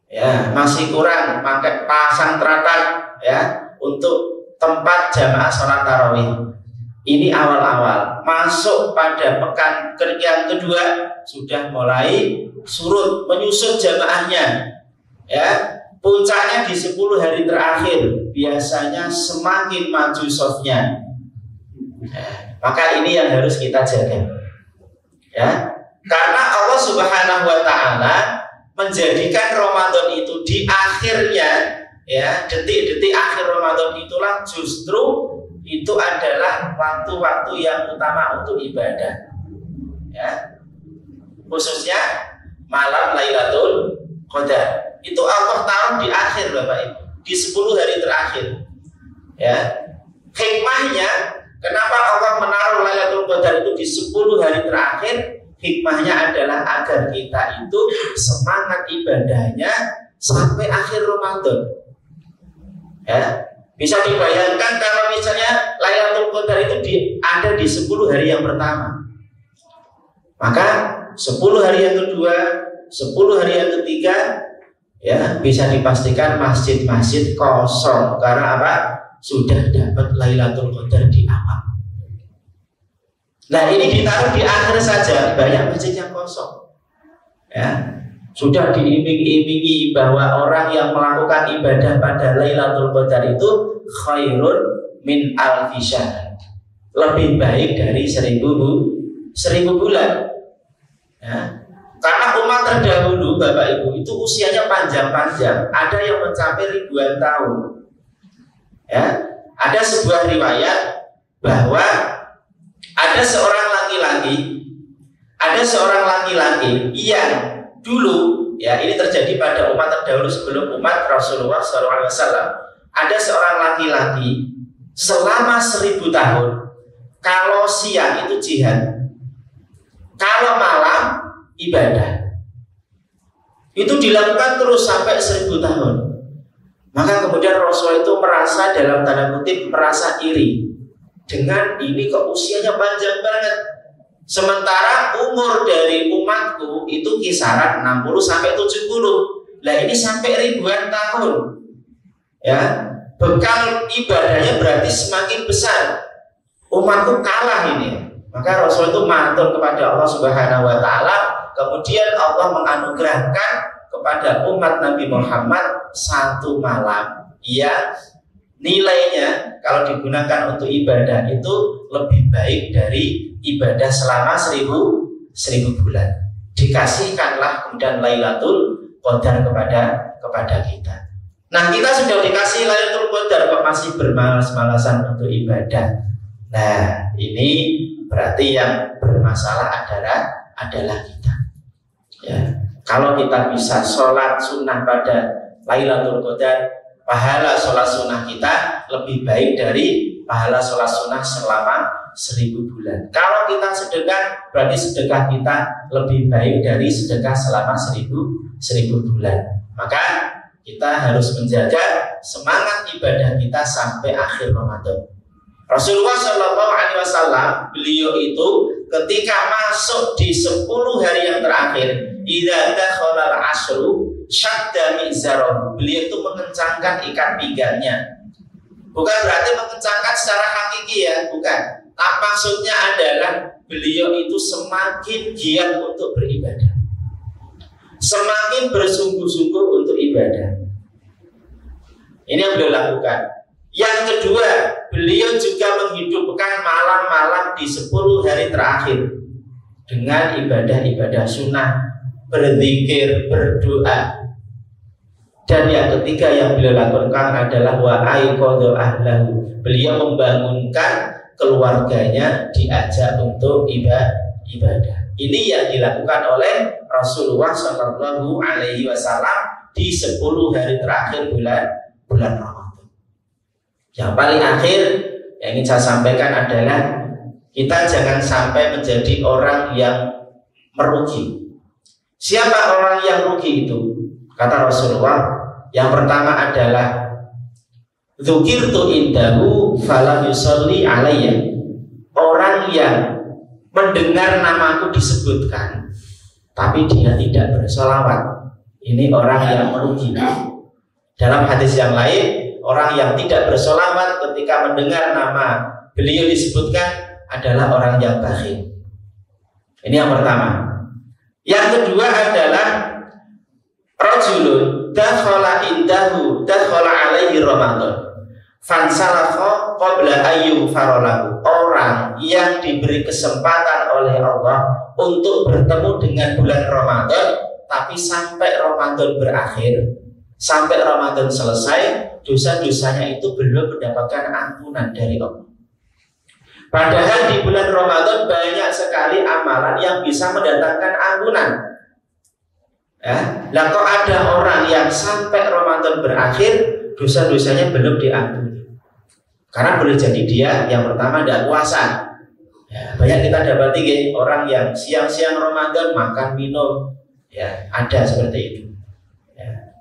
Ya, masih kurang, pakai pasang teratak ya untuk tempat jamaah sholat tarawih. Ini awal-awal. Masuk pada pekan yang kedua sudah mulai surut, menyusut jamaahnya. Ya, puncaknya di 10 hari terakhir. Biasanya semakin maju softnya. Maka ini yang harus kita jaga. Ya, karena Allah Subhanahu Wa Taala menjadikan Ramadan itu di akhirnya, ya, detik-detik akhir Ramadan itulah justru itu adalah waktu-waktu yang utama untuk ibadah. Ya, khususnya malam Lailatul Qadar. Itu Allah taruh di akhir, Bapak Ibu, di 10 hari terakhir. Ya, hikmahnya kenapa Allah menaruh Lailatul Qadar itu di 10 hari terakhir? Hikmahnya adalah agar kita itu semangat ibadahnya sampai akhir Ramadan. Ya, bisa dibayangkan kalau misalnya Lailatul Qadar itu ada di 10 hari yang pertama. Maka 10 hari yang kedua, 10 hari yang ketiga, ya, bisa dipastikan masjid-masjid kosong. Karena apa? Sudah dapat Lailatul Qadar di awal. Nah, ini ditaruh di akhir saja, banyak masjid yang kosong. Ya, sudah diiming-imingi bahwa orang yang melakukan ibadah pada Lailatul Qadar itu khairun min alfi syahr, lebih baik dari 1000 bulan. Ya, karena umat terdahulu, Bapak Ibu, itu usianya panjang-panjang, ada yang mencapai ribuan tahun. Ya, ada sebuah riwayat bahwa ada seorang laki-laki yang dulu, ya, ini terjadi pada umat terdahulu sebelum umat Rasulullah SAW. Ada seorang laki-laki selama 1000 tahun, kalau siang itu jihad, kalau malam ibadah. Itu dilakukan terus sampai 1000 tahun. Maka kemudian Rasul itu merasa, dalam tanda kutip, merasa iri. Dengan ini kok usianya panjang banget. Sementara umur dari umatku itu kisaran 60 sampai 70. Lah ini sampai ribuan tahun. Ya, bekal ibadahnya berarti semakin besar. Umatku kalah ini. Maka Rasul itu matur kepada Allah Subhanahu Wa Taala. Kemudian Allah menganugerahkan kepada umat Nabi Muhammad satu malam yang nilainya kalau digunakan untuk ibadah itu lebih baik dari ibadah selama 1000 bulan. Dikasihkanlah kemudian Lailatul Qadar kepada kita. Nah, kita sudah dikasih Lailatul Qadar kok masih bermalas-malasan untuk ibadah. Nah, ini berarti yang bermasalah adalah kita. Ya, kalau kita bisa sholat sunnah pada Lailatul Qadar, pahala sholat sunnah kita lebih baik dari pahala sholat sunnah selama 1000 bulan. Kalau kita sedekah, berarti sedekah kita lebih baik dari sedekah selama 1000 bulan. Maka kita harus menjaga semangat ibadah kita sampai akhir Ramadan. Rasulullah Shallallahu Alaihi Wasallam, beliau itu ketika masuk di 10 hari yang terakhir, idza dakhala al-ashru syadda mizarahu, beliau itu mengencangkan ikat pinggangnya. Bukan berarti mengencangkan secara hakiki, ya, bukan. Maksudnya adalah beliau itu semakin giat untuk beribadah, semakin bersungguh-sungguh untuk ibadah. Ini yang beliau lakukan. Yang kedua, beliau juga menghidupkan malam-malam di 10 hari terakhir dengan ibadah-ibadah sunnah, berzikir, berdoa. Dan yang ketiga yang beliau lakukan adalah wa aiqadha ahlahu. Beliau membangunkan keluarganya, diajak untuk ibadah. Ini yang dilakukan oleh Rasulullah Shallallahu Alaihi Wasallam di 10 hari terakhir bulan Ramadan. Yang paling akhir yang ingin saya sampaikan adalah kita jangan sampai menjadi orang yang merugi. Siapa orang yang rugi itu? Kata Rasulullah, yang pertama adalah dzukirtu indahu falam yusolli alayya. Orang yang mendengar namaku disebutkan tapi dia tidak bersolawat, ini orang yang merugi. Dalam hadis yang lain, orang yang tidak bersolawat ketika mendengar nama beliau disebutkan adalah orang yang bakhil. Ini yang pertama. Yang kedua adalah rajulun dakhala indahu dakhala alaihi Ramadan fansalakha qabla ayyum farolahu. Orang yang diberi kesempatan oleh Allah untuk bertemu dengan bulan Ramadan, tapi sampai Ramadan berakhir, sampai Ramadan selesai, dosa-dosanya itu belum mendapatkan ampunan dari Allah. Padahal di bulan Ramadan banyak sekali amalan yang bisa mendatangkan ampunan. Lah kok ada orang yang sampai Ramadan berakhir dosa-dosanya belum diampuni? Karena boleh jadi dia yang pertama tidak puasa. Ya, banyak kita dapati orang yang siang-siang Ramadan makan minum, ya ada seperti itu. Ya.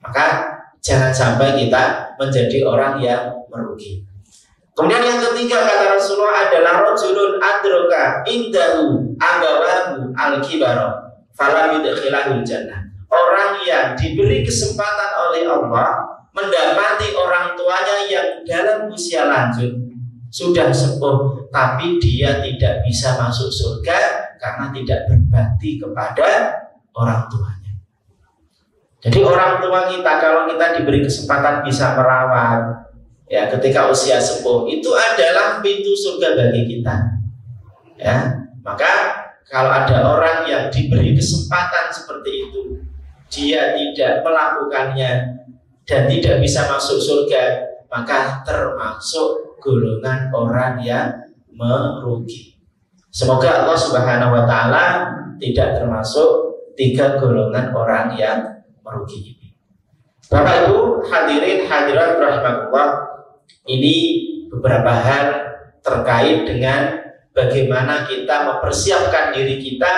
Maka jangan sampai kita menjadi orang yang merugi. Kemudian yang ketiga kata Rasulullah adalah rajulun adraka indahu abawahu al-kibara falam yudkhilahul jannah. Orang yang diberi kesempatan oleh Allah mendapati orang tuanya yang dalam usia lanjut, sudah sepuh, tapi dia tidak bisa masuk surga karena tidak berbakti kepada orang tuanya. Jadi orang tua kita, kalau kita diberi kesempatan bisa merawat, ya ketika usia sepuh, itu adalah pintu surga bagi kita. Ya, maka kalau ada orang yang diberi kesempatan seperti itu, dia tidak melakukannya dan tidak bisa masuk surga, maka termasuk golongan orang yang merugi. Semoga Allah Subhanahu wa Ta'ala tidak termasuk 3 golongan orang yang merugi ini. Bapak Ibu hadirin hadirat rahimakumullah, ini beberapa hal terkait dengan bagaimana kita mempersiapkan diri kita,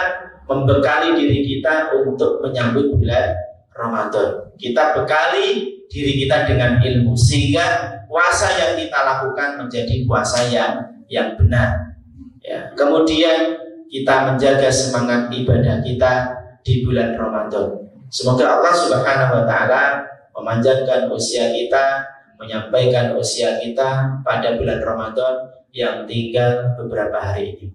membekali diri kita untuk menyambut bulan Ramadan. Kita bekali diri kita dengan ilmu sehingga puasa yang kita lakukan menjadi puasa yang benar. Ya. Kemudian kita menjaga semangat ibadah kita di bulan Ramadan. Semoga Allah Subhanahu wa Ta'ala memanjangkan usia kita, menyampaikan usia kita pada bulan Ramadan yang tinggal beberapa hari ini.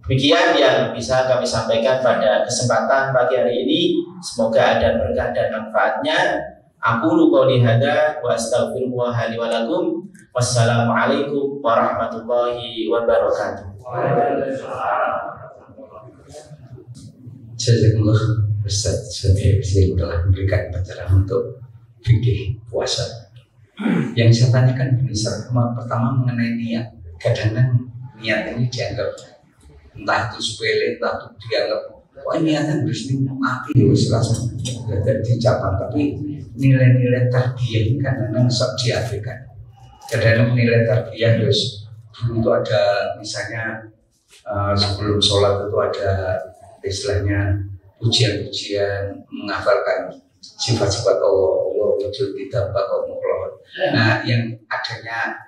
Demikian yang bisa kami sampaikan pada kesempatan pagi hari ini. Semoga ada berkah dan manfaatnya. Aku qouli hadza wa astaghfirullah li wa lakum. Wassalamualaikum warahmatullahi wabarakatuh. Jazakumullah Ustaz Syekh telah memberikan pencerahan untuk fikih puasa. Yang saya tanyakan Ustaz, pertama mengenai niat. Kadang-kadang niat ini dianggap entah itu sepele, entah itu dianggap wah niatnya harus mati langsung dicapai, tapi nilai-nilai tarbiyah ini kan memang sok diabaikan. Kadang-kadang nilai tarbiyah terus dulu itu ada misalnya sebelum sholat itu ada istilahnya pujian-pujian menghafalkan sifat-sifat Allah wujud tidak bakal mutlak. Nah yang adanya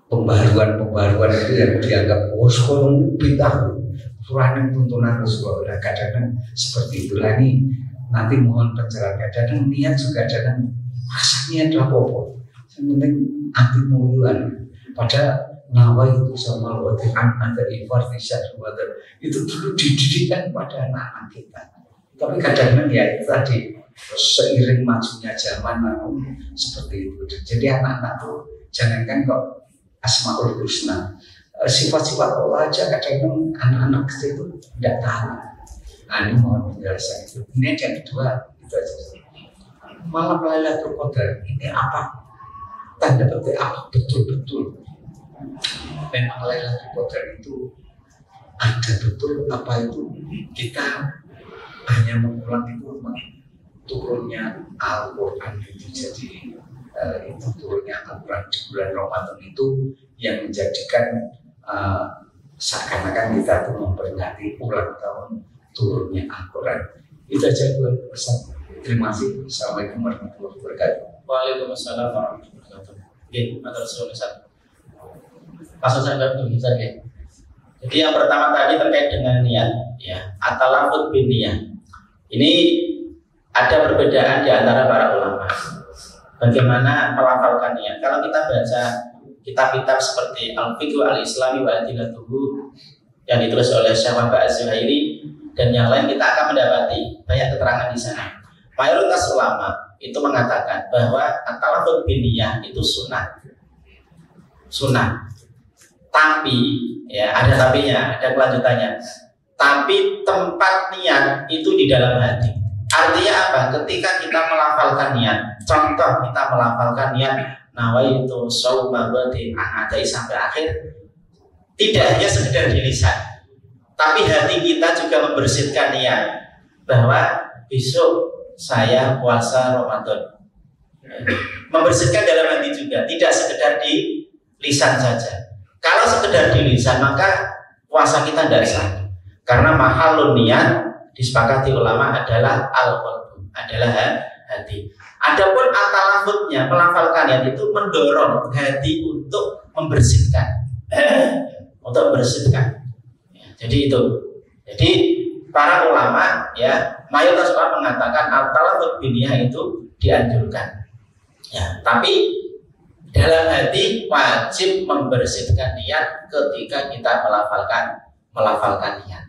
pembaharuan itu yang dianggap sekolah bid'ah, surahnya tuntunan Rasulullah. Kadang-kadang seperti itulah nih. Nanti mohon pencerahan. Kadang-kadang niat juga kadang rasanya adalah apa-apa. Yang penting anti muluan. Pada nawa itu sama wadi'an ada ifartisya itu dulu didirikan pada anak-anak kita. Tapi kadang-kadang ya itu tadi seiring majunya zaman seperti itu. Jadi anak-anak tuh jangankan kok Asmaul Husna, sifat-sifat Allah aja kadang-kadang anak-anak kecil itu tidak tahu. Nah ini mohon penjelasan itu. Ini yang kedua itu aja. Malam Lailatul Qadar ini apa? Tanda petik apa betul-betul? Memang Lailatul Qadar itu ada betul apa itu? Kita hanya mengulang itu turunnya Al-Quran itu. Jadi itu turunnya Al-Quran di bulan Ramadan itu yang menjadikan seakan-akan kita tuh memperingati ulang tahun turunnya Al-Quran. Itu aja buat pesan. Terima kasih. Assalamualaikum warahmatullahi wabarakatuh. Waalaikumsalam warahmatullahi wabarakatuh. Oke, matur suwun Ustaz. Pasal saya bisa ya. Jadi yang pertama tadi terkait dengan niat, ya, at-talafut bin niyah. Ini ada perbedaan di antara para ulama. Bagaimana melafalkan niat? Kalau kita baca kitab-kitab seperti Al-Fiqh Al-Islami wa Adillatuhu yang ditulis oleh Syekh Wahbah Az-Zuhairi dan yang lain, kita akan mendapati banyak keterangan di sana. Mayoritas ulama itu mengatakan bahwa at-talafut bin niyah itu sunnah. Tapi ya ada tapinya, ada kelanjutannya. Tapi tempat niat itu di dalam hati. Artinya apa? Ketika kita melafalkan niat, contoh kita melafalkan niat nawaitu shauma ghadin adai sampai akhir, tidak hanya sekedar di lisan, tapi hati kita juga membersihkan niat bahwa besok saya puasa Ramadan. Membersihkan dalam hati juga, tidak sekedar di lisan saja. Kalau sekedar di lisan maka puasa kita tidak sah. Karena mahalun niat disepakati ulama adalah al-qalbu, adalah hati. Adapun at-talafutnya, melafalkan niat itu mendorong hati untuk membersihkan. Untuk membersihkan. Jadi itu. Jadi para ulama ya, mayoritas ulama mengatakan at-talafut bin niyah itu dianjurkan. Ya, tapi dalam hati wajib membersihkan niat ketika kita melafalkan niat.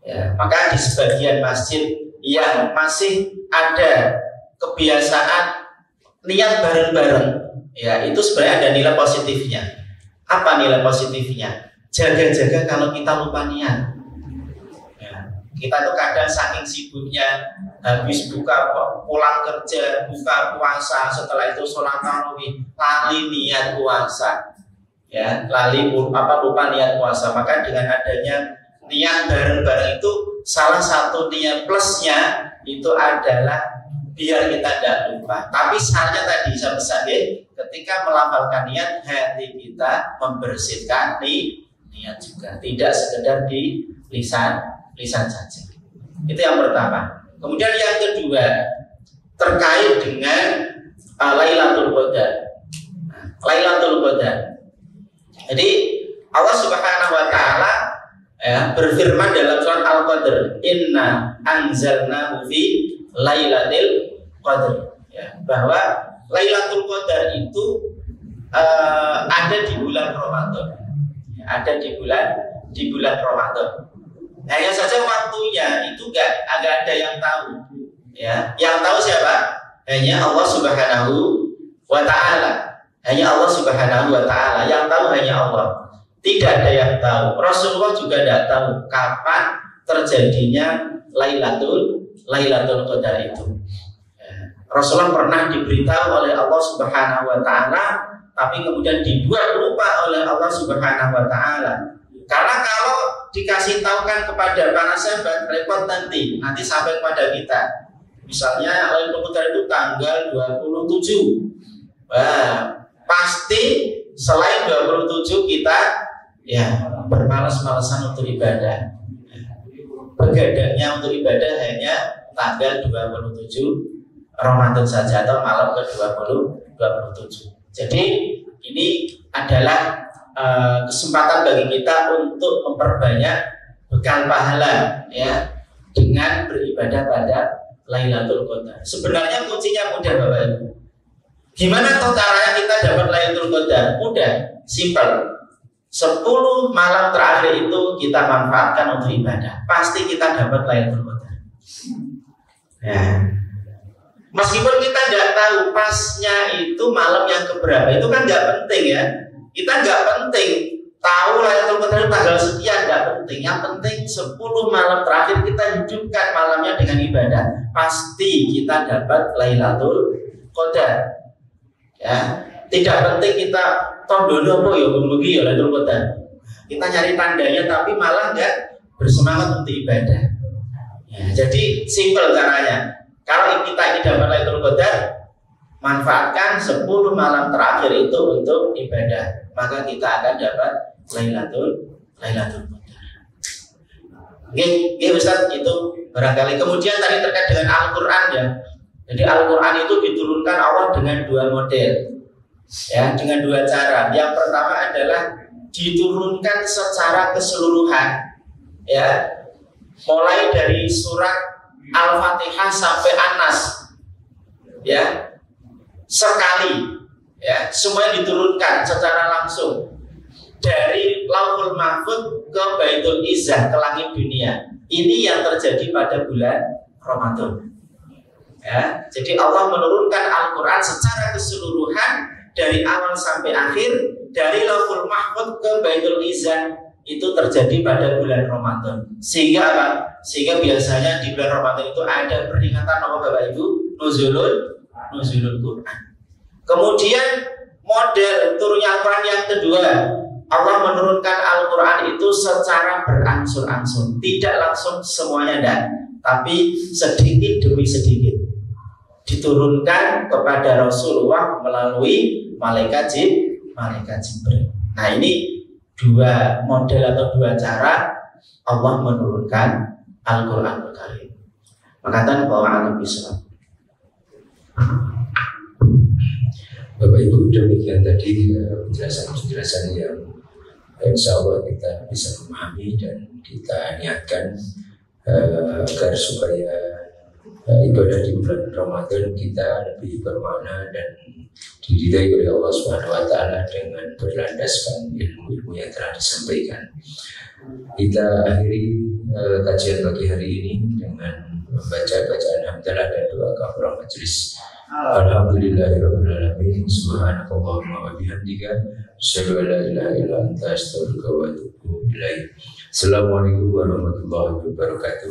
Ya, maka di sebagian masjid yang masih ada kebiasaan niat bareng-bareng, ya itu sebenarnya ada nilai positifnya. Apa nilai positifnya? Jaga-jaga kalau kita lupa niat. Kita tuh kadang saking sibuknya habis pulang kerja, buka puasa, setelah itu sholat tarawih, lali niat puasa, ya, lupa niat puasa. Maka dengan adanya niat bareng-bareng itu salah satu niat plusnya itu adalah biar kita tidak lupa. Tapi salahnya tadi saya pesan ya, ketika melafalkan niat, hati kita membersihkan niat juga, tidak sekedar di lisan saja. Itu yang pertama. Kemudian yang kedua terkait dengan Lailatul Qadar. Lailatul Qadar. Jadi Allah Subhanahu wa taala ya, berfirman dalam surat Al-Qadr, "Inna anzalnahu fi Lailatul Qadar." Ya, bahwa Lailatul Qadar itu ada di bulan Ramadan. Ya, ada di bulan Ramadan. Hanya saja waktunya itu agak ada yang tahu. Ya, yang tahu siapa? Hanya Allah Subhanahu wa taala. Hanya Allah Subhanahu wa taala. Yang tahu hanya Allah. Tidak ada yang tahu. Rasulullah juga tidak tahu kapan terjadinya Lailatul Qadar itu. Ya. Rasulullah pernah diberitahu oleh Allah Subhanahu wa taala, tapi kemudian dibuat lupa oleh Allah Subhanahu wa taala. Karena kalau dikasih tahu kan kepada para sahabat, repot nanti sampai kepada kita. Misalnya Lailatul Qadar itu tanggal 27. Wah, pasti selain 27 kita ya bermalas-malasan untuk ibadah. Begadangnya untuk ibadah hanya tanggal 27 Ramadan saja atau malam ke-27. Jadi ini adalah kesempatan bagi kita untuk memperbanyak bekal pahala ya dengan beribadah pada Lailatul Qadar. Sebenarnya kuncinya mudah Bapak Ibu. Gimana tuh caranya kita dapat Lailatul Qadar? Mudah, simpel. 10 malam terakhir itu kita manfaatkan untuk ibadah. Pasti kita dapat Lailatul Qadar. Ya. Meskipun kita nggak tahu pasnya itu malam yang keberapa, itu kan nggak penting ya. Kita nggak penting tahu Lailatul Qadar tanggal sekian, nggak penting. Yang penting 10 malam terakhir kita hidupkan malamnya dengan ibadah. Pasti kita dapat Lailatul Qadar. Ya, tidak penting kita tondono apa ya bumbugi ya Lailatul Qadar. Kita nyari tandanya tapi malah nggak bersemangat untuk ibadah. Ya, jadi simpel caranya. Kalau kita ini dapat Lailatul Qadar, manfaatkan 10 malam terakhir itu untuk ibadah, maka kita akan dapat Lailatul Qadar. Oke, Ustaz, itu barangkali. Kemudian tadi terkait dengan Al-Qur'an ya. Jadi Al-Qur'an itu diturunkan Allah dengan 2 model. Ya, dengan 2 cara. Yang pertama adalah diturunkan secara keseluruhan. Ya. Mulai dari surat Al-Fatihah sampai An-Nas, ya, sekali, ya, semuanya diturunkan secara langsung dari Lauhul Mahfuz ke Baitul Izzah, ke langit dunia. Ini yang terjadi pada bulan Ramadan. Ya, jadi Allah menurunkan Al-Quran secara keseluruhan dari awal sampai akhir, dari Lauhul Mahfuz ke Baitul Izzah. Itu terjadi pada bulan Ramadan. Sehingga apa? Sehingga biasanya di bulan Ramadan itu ada peringatan apa Bapak Ibu? Nuzulul Quran. Kemudian model turunnya Al-Quran yang kedua, Allah menurunkan Al-Quran itu secara berangsur-angsur, tidak langsung semuanya dan, tapi sedikit demi sedikit diturunkan kepada Rasulullah melalui malaikat Jibril. Nah, ini 2 model atau 2 cara Allah menurunkan Al-Quran Al-Karim. Makatan bahwa alam Islam. Bapak Ibu, demikian tadi penjelasan-penjelasan yang insya Allah kita bisa memahami dan kita niatkan agar supaya ibadah di bulan Ramadan kita lebih bermakna dan diridai oleh Allah Subhanahu wa taala dengan berlandaskan ilmu-ilmu yang telah disampaikan. Kita akhiri kajian pagi hari ini dengan membaca bacaan hamdalah dan doa kafaraah majelis. Alhamdulillahirabbil alamin. Subhanakallahumma wa bihamdika asyhadu an la ilaha illa anta astaghfiruka wa atubu ilaik. Assalamualaikum warahmatullahi wabarakatuh.